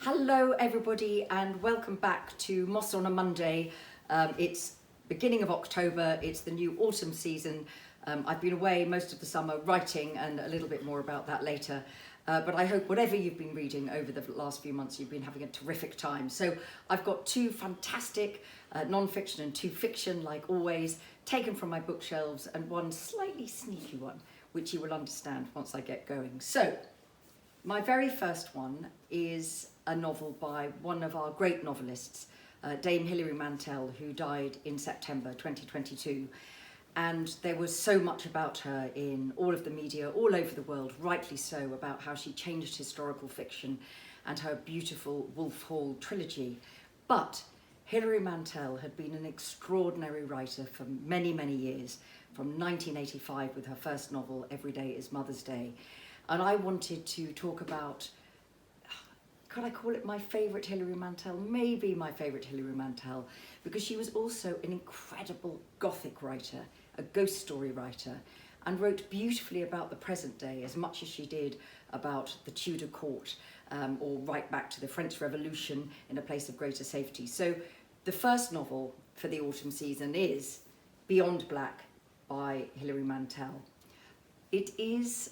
Hello everybody and welcome back to Mosse on a Monday. It's beginning of October, it's the new autumn season. I've been away most of the summer writing, and a little bit more about that later. But I hope whatever you've been reading over the last few months, you've been having a terrific time. So I've got two fantastic non-fiction and two fiction, like always, taken from my bookshelves, and one slightly sneaky one, which you will understand once I get going. So my very first one is a novel by one of our great novelists, Dame Hilary Mantel, who died in September 2022. And there was so much about her in all of the media, all over the world, rightly so, about how she changed historical fiction and her beautiful Wolf Hall trilogy. But Hilary Mantel had been an extraordinary writer for many, many years, from 1985 with her first novel, Every Day is Mother's Day. And I wanted to talk about, could I call it my favourite Hilary Mantel? Maybe my favourite Hilary Mantel, because she was also an incredible Gothic writer, a ghost story writer, and wrote beautifully about the present day as much as she did about the Tudor court, or right back to the French Revolution in A Place of Greater Safety. So the first novel for the autumn season is Beyond Black by Hilary Mantel. It is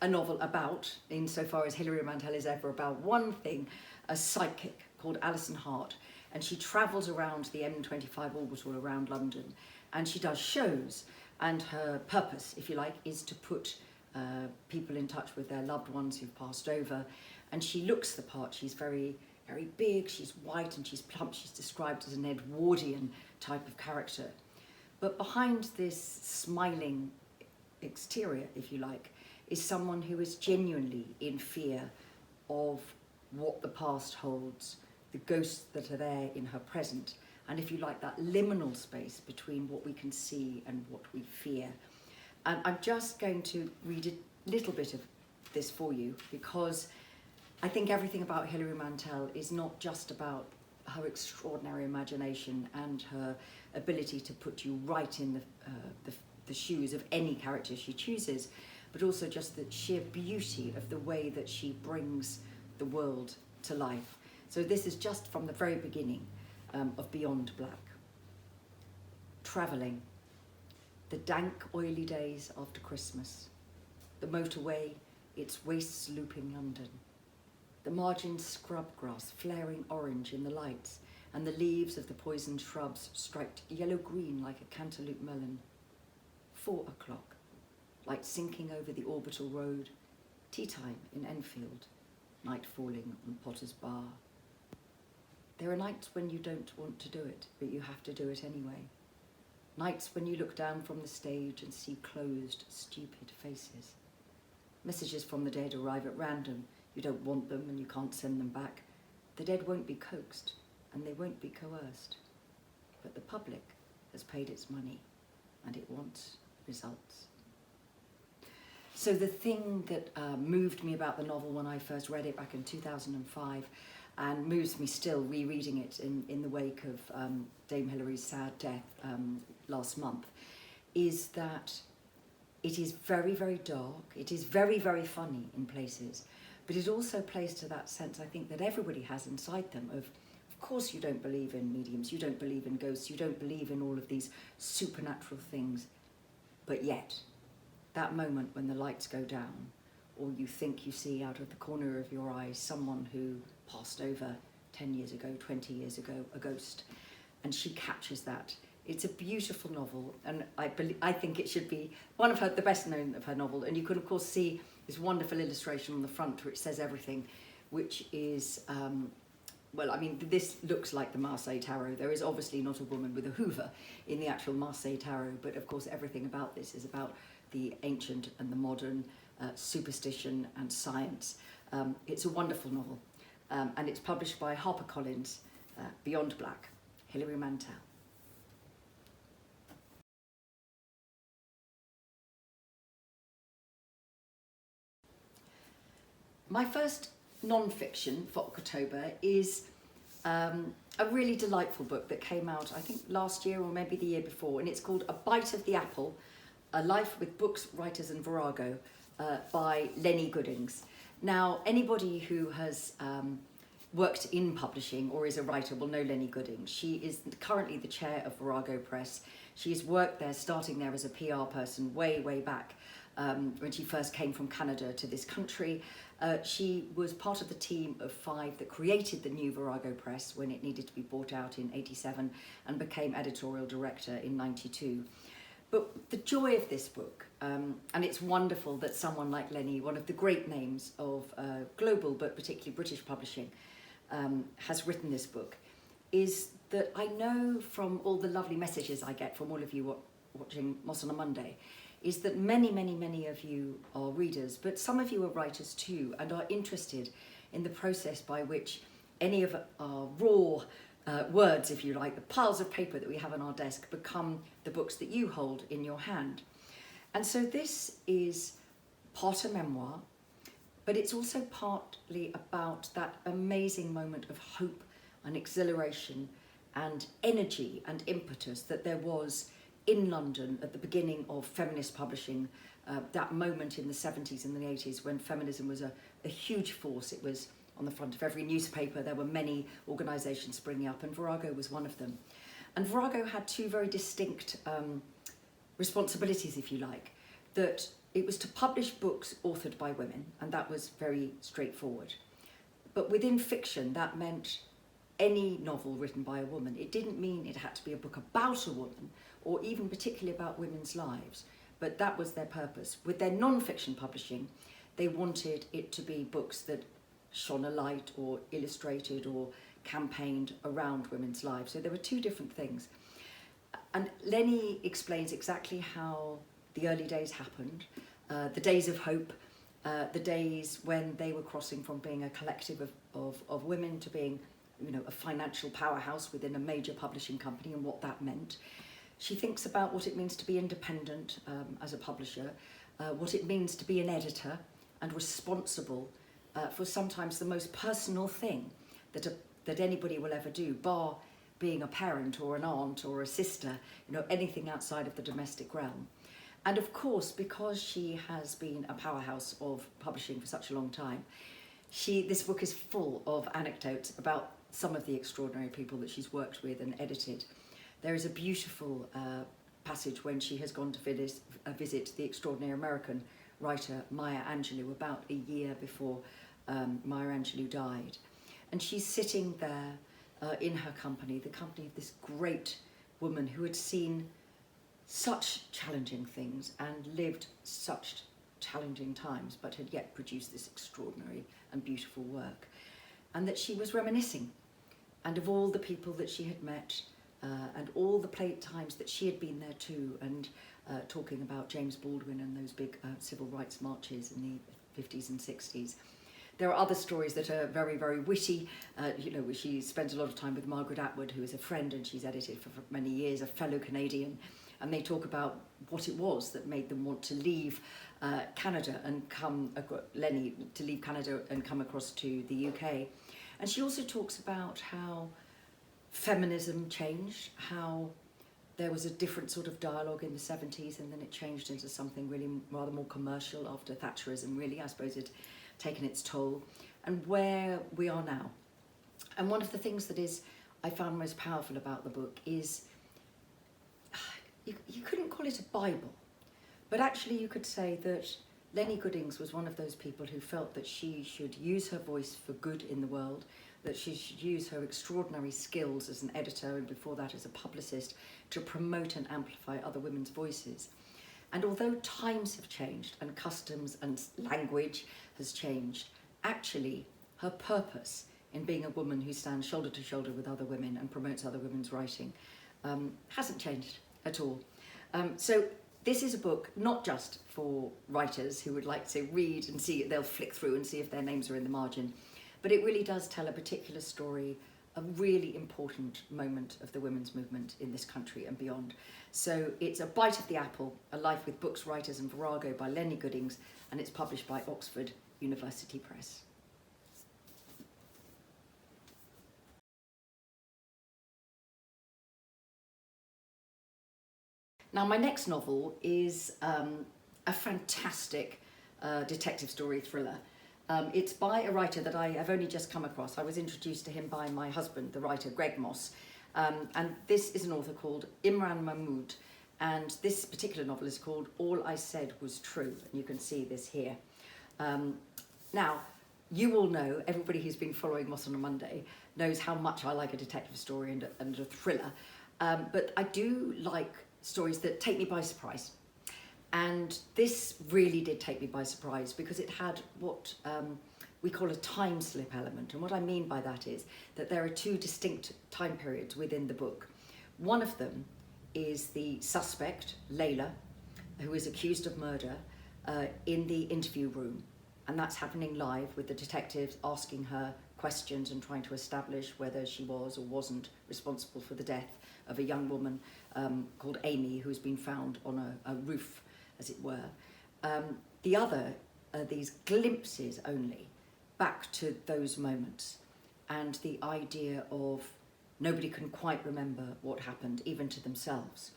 a novel about, insofar as Hilary Mantel is ever about one thing, a psychic called Alison Hart, and she travels around the M25 orbital around London, and she does shows, and her purpose, if you like, is to put people in touch with their loved ones who've passed over, and she looks the part. She's very, very big, she's white and she's plump, she's described as an Edwardian type of character. But behind this smiling exterior, if you like, is someone who is genuinely in fear of what the past holds, the ghosts that are there in her present, and if you like, that liminal space between what we can see and what we fear. And I'm just going to read a little bit of this for you, because I think everything about Hilary Mantel is not just about her extraordinary imagination and her ability to put you right in the shoes of any character she chooses, but also just the sheer beauty of the way that she brings the world to life. So this is just from the very beginning of Beyond Black. Travelling. The dank, oily days after Christmas. The motorway, its wastes looping London. The margin scrub grass flaring orange in the lights, and the leaves of the poisoned shrubs striped yellow-green like a cantaloupe melon. 4 o'clock. Light sinking over the orbital road, tea time in Enfield, night falling on Potter's Bar. There are nights when you don't want to do it, but you have to do it anyway. Nights when you look down from the stage and see closed, stupid faces. Messages from the dead arrive at random. You don't want them and you can't send them back. The dead won't be coaxed and they won't be coerced. But the public has paid its money and it wants results. So the thing that moved me about the novel when I first read it back in 2005, and moves me still rereading it in the wake of Dame Hilary's sad death last month, is that it is very, very dark, it is very, very funny in places, but it also plays to that sense, I think, that everybody has inside them of course you don't believe in mediums, you don't believe in ghosts, you don't believe in all of these supernatural things, but yet, that moment when the lights go down, or you think you see out of the corner of your eye someone who passed over 10 years ago, 20 years ago, a ghost, and she captures that. It's a beautiful novel, and I think it should be one of the best known of her novel, and you can of course see this wonderful illustration on the front which says everything, which is, well, I mean, this looks like the Marseille Tarot. There is obviously not a woman with a hoover in the actual Marseille Tarot, but of course everything about this is about the ancient and the modern, superstition and science. It's a wonderful novel, and it's published by HarperCollins, Beyond Black, Hilary Mantel. My first non-fiction for October is a really delightful book that came out, I think, last year or maybe the year before, and it's called A Bite of the Apple, A Life with Books, Writers and Virago by Lennie Goodings. Now, anybody who has worked in publishing or is a writer will know Lennie Goodings. She is currently the chair of Virago Press. She's worked there, starting there as a PR person way back when she first came from Canada to this country. She was part of the team of 5 that created the new Virago Press when it needed to be bought out in '87 and became editorial director in '92. But the joy of this book, and it's wonderful that someone like Lennie, one of the great names of global but particularly British publishing, has written this book, is that I know from all the lovely messages I get from all of you watching Mosse on a Monday, is that many of you are readers, but some of you are writers too, and are interested in the process by which any of our raw words, if you like, the piles of paper that we have on our desk, become the books that you hold in your hand. And so this is part a memoir, but it's also partly about that amazing moment of hope and exhilaration and energy and impetus that there was in London at the beginning of feminist publishing, that moment in the 70s and the 80s when feminism was a huge force. It was on the front of every newspaper. There were many organisations springing up, and Virago was one of them. And Virago had 2 very distinct responsibilities, if you like, that it was to publish books authored by women, and that was very straightforward. But within fiction, that meant any novel written by a woman. It didn't mean it had to be a book about a woman, or even particularly about women's lives, but that was their purpose. With their non-fiction publishing, they wanted it to be books that shone a light or illustrated or campaigned around women's lives. So there were 2 different things. And Lennie explains exactly how the early days happened, the days of hope, the days when they were crossing from being a collective of women to being, a financial powerhouse within a major publishing company, and what that meant. She thinks about what it means to be independent as a publisher, what it means to be an editor and responsible for sometimes the most personal thing that anybody will ever do, bar being a parent or an aunt or a sister, anything outside of the domestic realm. And of course, because she has been a powerhouse of publishing for such a long time, this book is full of anecdotes about some of the extraordinary people that she's worked with and edited. There is a beautiful passage when she has gone to visit the extraordinary American writer Maya Angelou about a year before Maya Angelou died. And she's sitting there in her company, the company of this great woman who had seen such challenging things and lived such challenging times, but had yet produced this extraordinary and beautiful work. And that she was reminiscing, and of all the people that she had met, and all the times that she had been there too, and talking about James Baldwin and those big civil rights marches in the 50s and 60s. There are other stories that are very witty. She spent a lot of time with Margaret Atwood, who is a friend and she's edited for many years, a fellow Canadian, and they talk about what it was that made them want to leave Canada and Lennie to leave Canada and come across to the UK. And she also talks about how feminism changed, how there was a different sort of dialogue in the 70s, and then it changed into something really rather more commercial after Thatcherism, really, I suppose, had taken its toll, and where we are now. And one of the things that I found most powerful about the book is, you couldn't call it a Bible, but actually you could say that Lennie Goodings was one of those people who felt that she should use her voice for good in the world, that she should use her extraordinary skills as an editor and before that as a publicist to promote and amplify other women's voices. And although times have changed and customs and language has changed, actually her purpose in being a woman who stands shoulder to shoulder with other women and promotes other women's writing hasn't changed at all. So this is a book not just for writers who would like to read and see, they'll flick through and see if their names are in the margin, but it really does tell a particular story, a really important moment of the women's movement in this country and beyond. So it's A Bite of the Apple, A Life with Books, Writers and Virago by Lennie Goodings, and it's published by Oxford University Press. Now, my next novel is a fantastic detective story thriller. It's by a writer that I have only just come across. I was introduced to him by my husband, the writer Greg Mosse. And this is an author called Imran Mahmood. And this particular novel is called All I Said Was True. And you can see this here. Now, you all know, everybody who's been following Mosse on a Monday knows how much I like a detective story and a thriller. But I do like stories that take me by surprise. And this really did take me by surprise because it had what we call a time slip element. And what I mean by that is that there are two distinct time periods within the book. One of them is the suspect, Layla, who is accused of murder in the interview room. And that's happening live with the detectives asking her questions and trying to establish whether she was or wasn't responsible for the death of a young woman called Amy, who's been found on a roof, as it were. The other are these glimpses only back to those moments, and the idea of nobody can quite remember what happened, even to themselves.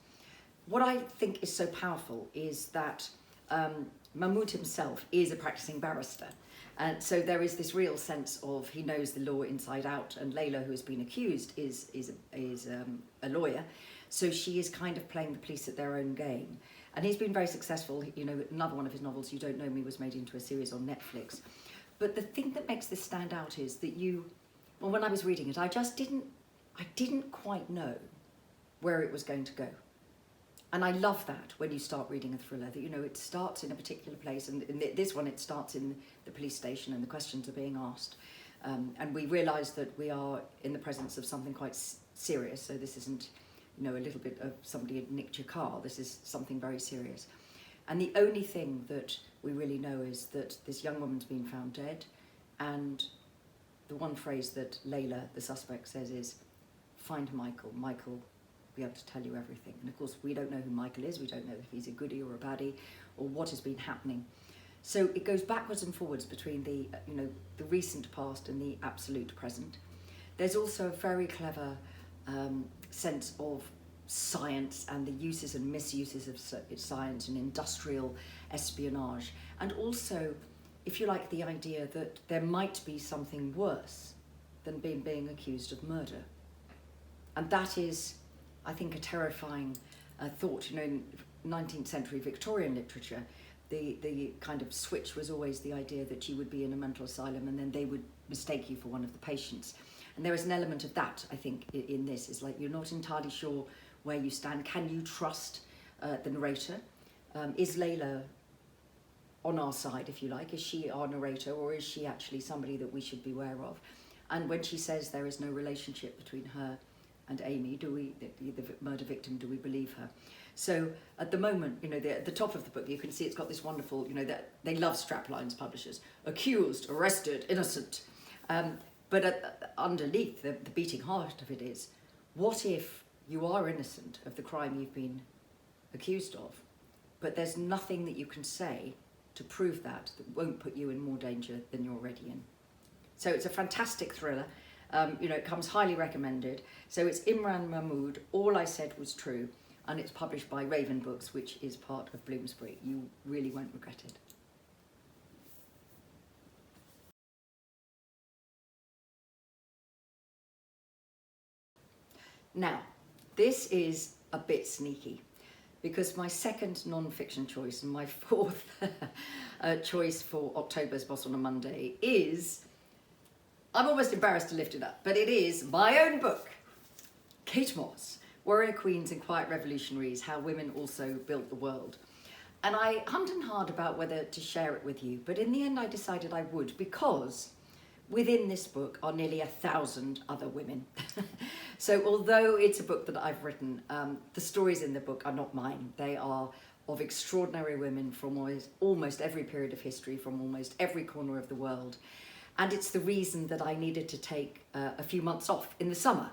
What I think is so powerful is that Mahmood himself is a practicing barrister. And so there is this real sense of he knows the law inside out, and Layla, who has been accused, is a lawyer. So she is kind of playing the police at their own game. And he's been very successful. You know, another one of his novels, You Don't Know Me, was made into a series on Netflix. But the thing that makes this stand out is that when I was reading it, I didn't quite know where it was going to go. And I love that when you start reading a thriller, that, you know, it starts in a particular place, and in this one it starts in the police station and the questions are being asked. And we realise that we are in the presence of something quite serious, so this isn't, you know, a little bit of somebody had nicked your car. This is something very serious. And the only thing that we really know is that this young woman's been found dead, and the one phrase that Layla, the suspect, says is, "Find Michael. Michael will be able to tell you everything." And of course, we don't know who Michael is. We don't know if he's a goodie or a baddie or what has been happening. So it goes backwards and forwards between the recent past and the absolute present. There's also a very clever sense of science and the uses and misuses of science and industrial espionage, and also, if you like, the idea that there might be something worse than being accused of murder. And that is, I think, a terrifying thought. You know, in 19th century Victorian literature, the kind of switch was always the idea that you would be in a mental asylum and then they would mistake you for one of the patients. And there is an element of that, I think, in this. It's like you're not entirely sure where you stand. Can you trust the narrator? Is Layla on our side, if you like? Is she our narrator, or is she actually somebody that we should be aware of? And when she says there is no relationship between her and Amy, the murder victim, do we believe her? So at the moment, you know, at the top of the book, you can see it's got this wonderful, you know, that they love straplines, publishers. Accused, arrested, innocent. But underneath, the beating heart of it is, what if you are innocent of the crime you've been accused of, but there's nothing that you can say to prove that won't put you in more danger than you're already in? So it's a fantastic thriller. You know, it comes highly recommended. So it's Imran Mahmood, All I Said Was True, and it's published by Raven Books, which is part of Bloomsbury. You really won't regret it. Now, this is a bit sneaky, because my second non-fiction choice and my fourth choice for October's Mosse on a Monday is, I'm almost embarrassed to lift it up, but it is my own book, Kate Mosse, Warrior Queens and Quiet Revolutionaries, How Women Also Built the World. And I hummed and hawed about whether to share it with you, but in the end I decided I would, because within this book are nearly 1,000 other women. So although it's a book that I've written, the stories in the book are not mine. They are of extraordinary women from almost every period of history, from almost every corner of the world. And it's the reason that I needed to take a few months off in the summer,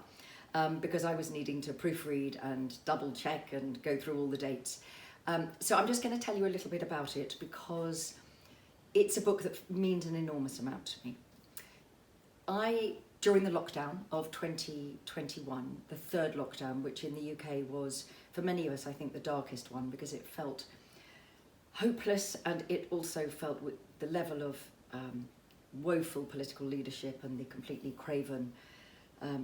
because I was needing to proofread and double check and go through all the dates. So I'm just going to tell you a little bit about it, because it's a book that means an enormous amount to me. During the lockdown of 2021, the third lockdown, which in the UK was, for many of us, I think the darkest one, because it felt hopeless, and it also felt with the level of woeful political leadership and the completely craven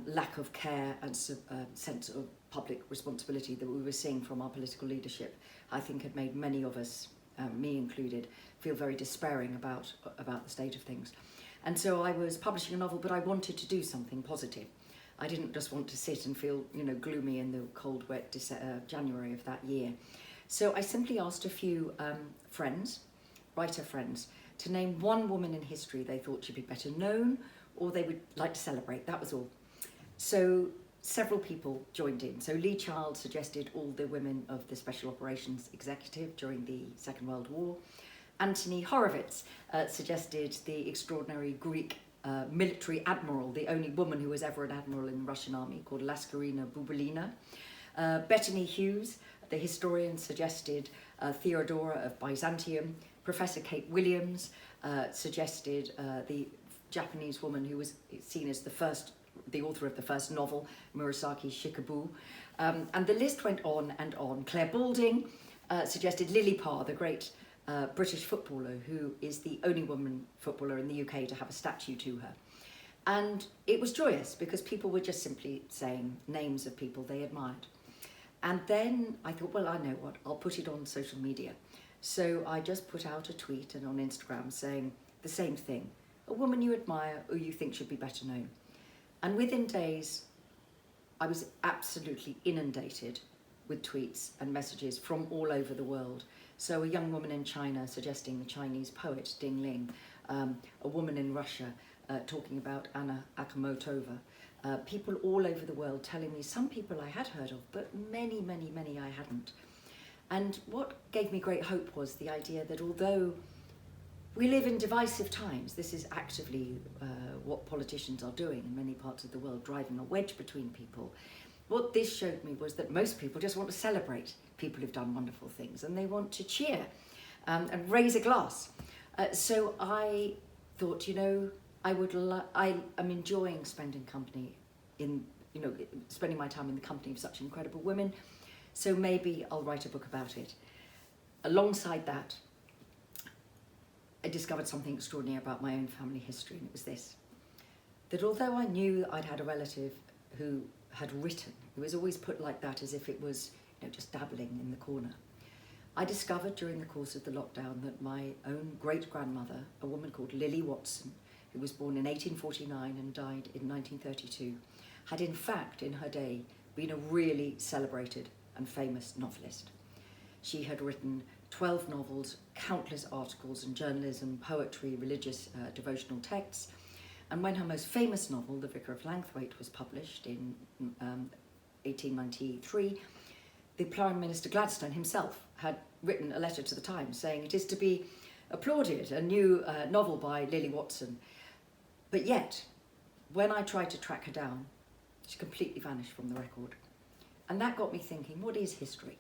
lack of care and sense of public responsibility that we were seeing from our political leadership, I think had made many of us, me included, feel very despairing about the state of things. And so I was publishing a novel, but I wanted to do something positive. I didn't just want to sit and feel, gloomy in the cold, wet January of that year. So I simply asked a few friends, writer friends, to name one woman in history they thought should be better known or they would like to celebrate. That was all. So several people joined in. So Lee Child suggested all the women of the Special Operations Executive during the Second World War. Anthony Horowitz suggested the extraordinary Greek military admiral, the only woman who was ever an admiral in the Russian army, called Laskarina Bubulina. Bettany Hughes, the historian, suggested Theodora of Byzantium. Professor Kate Williams suggested the Japanese woman who was seen as the author of the first novel, Murasaki Shikabu. And the list went on and on. Claire Balding suggested Lily Parr, the great British footballer who is the only woman footballer in the UK to have a statue to her. And it was joyous because people were just simply saying names of people they admired. And then I thought, well, I know what, I'll put it on social media. So I just put out a tweet and on Instagram saying the same thing. A woman you admire or you think should be better known. And within days, I was absolutely inundated with tweets and messages from all over the world. So a young woman in China suggesting the Chinese poet Ding Ling, a woman in Russia talking about Anna Akhmatova, people all over the world telling me some people I had heard of, but many, many, many I hadn't. And what gave me great hope was the idea that although we live in divisive times, this is actively what politicians are doing in many parts of the world, driving a wedge between people. What this showed me was that most people just want to celebrate people who've done wonderful things and they want to cheer and raise a glass. So I thought, I am enjoying spending spending my time in the company of such incredible women. So maybe I'll write a book about it. Alongside that, I discovered something extraordinary about my own family history, and it was this: that although I knew I'd had a relative who had written, it was always put like that as if it was just dabbling in the corner. I discovered during the course of the lockdown that my own great-grandmother, a woman called Lily Watson, who was born in 1849 and died in 1932, had in fact in her day been a really celebrated and famous novelist. She had written 12 novels, countless articles in journalism, poetry, religious devotional texts, and when her most famous novel, The Vicar of Langthwaite, was published in 1893, the Prime Minister Gladstone himself had written a letter to the Times saying it is to be applauded, a new novel by Lily Watson. But yet, when I tried to track her down, she completely vanished from the record. And that got me thinking, what is history?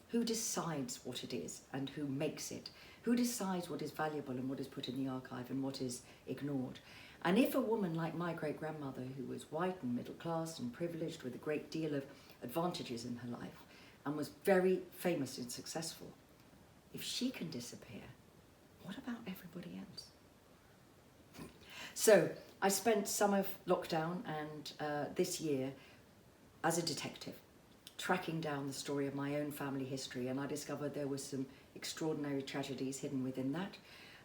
Who decides what it is and who makes it? Who decides what is valuable and what is put in the archive and what is ignored? And if a woman like my great-grandmother, who was white and middle class and privileged with a great deal of advantages in her life and was very famous and successful, if she can disappear, what about everybody else? So I spent some of lockdown and this year as a detective, tracking down the story of my own family history, and I discovered there were some extraordinary tragedies hidden within that.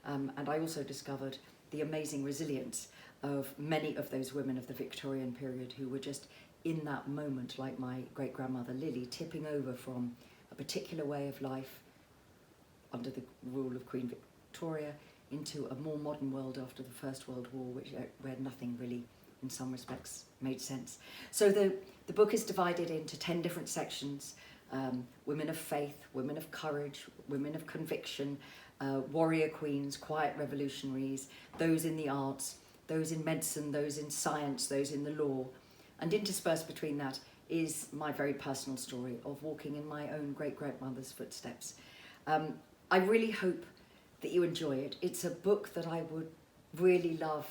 And I also discovered the amazing resilience of many of those women of the Victorian period who were just in that moment, like my great-grandmother Lily, tipping over from a particular way of life under the rule of Queen Victoria into a more modern world after the First World War, where nothing really, in some respects, made sense. So the book is divided into 10 different sections: women of faith, women of courage, women of conviction, warrior queens, quiet revolutionaries, those in the arts, those in medicine, those in science, those in the law. And interspersed between that is my very personal story of walking in my own great-grandmother's footsteps. I really hope that you enjoy it. It's a book that I would really love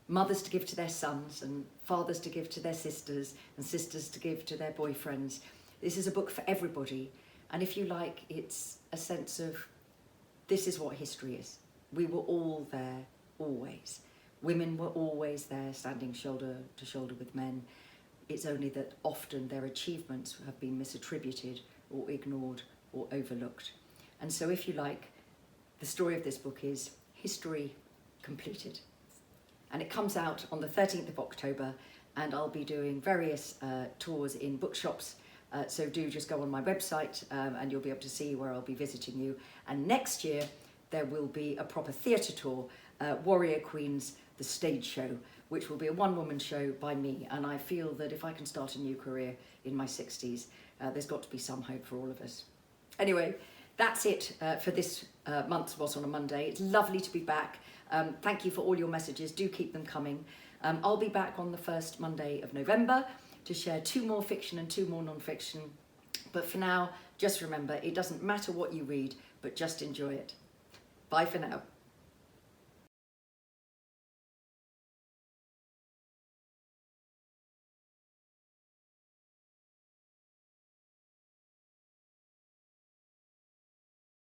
mothers to give to their sons and fathers to give to their sisters and sisters to give to their boyfriends. This is a book for everybody. And if you like, it's a sense of this is what history is. We were all there always. Women were always there, standing shoulder to shoulder with men. It's only that often their achievements have been misattributed or ignored or overlooked. And so, if you like, the story of this book is history completed. And it comes out on the 13th of October, and I'll be doing various tours in bookshops. So do just go on my website and you'll be able to see where I'll be visiting you. And next year, there will be a proper theatre tour, Warrior Queens, the stage show, which will be a one-woman show by me. And I feel that if I can start a new career in my 60s, there's got to be some hope for all of us. Anyway, that's it for this month's Mosse on a Monday. It's lovely to be back. Thank you for all your messages. Do keep them coming. I'll be back on the first Monday of November to share 2 more fiction and 2 more non-fiction. But for now, just remember, it doesn't matter what you read, but just enjoy it. Bye for now.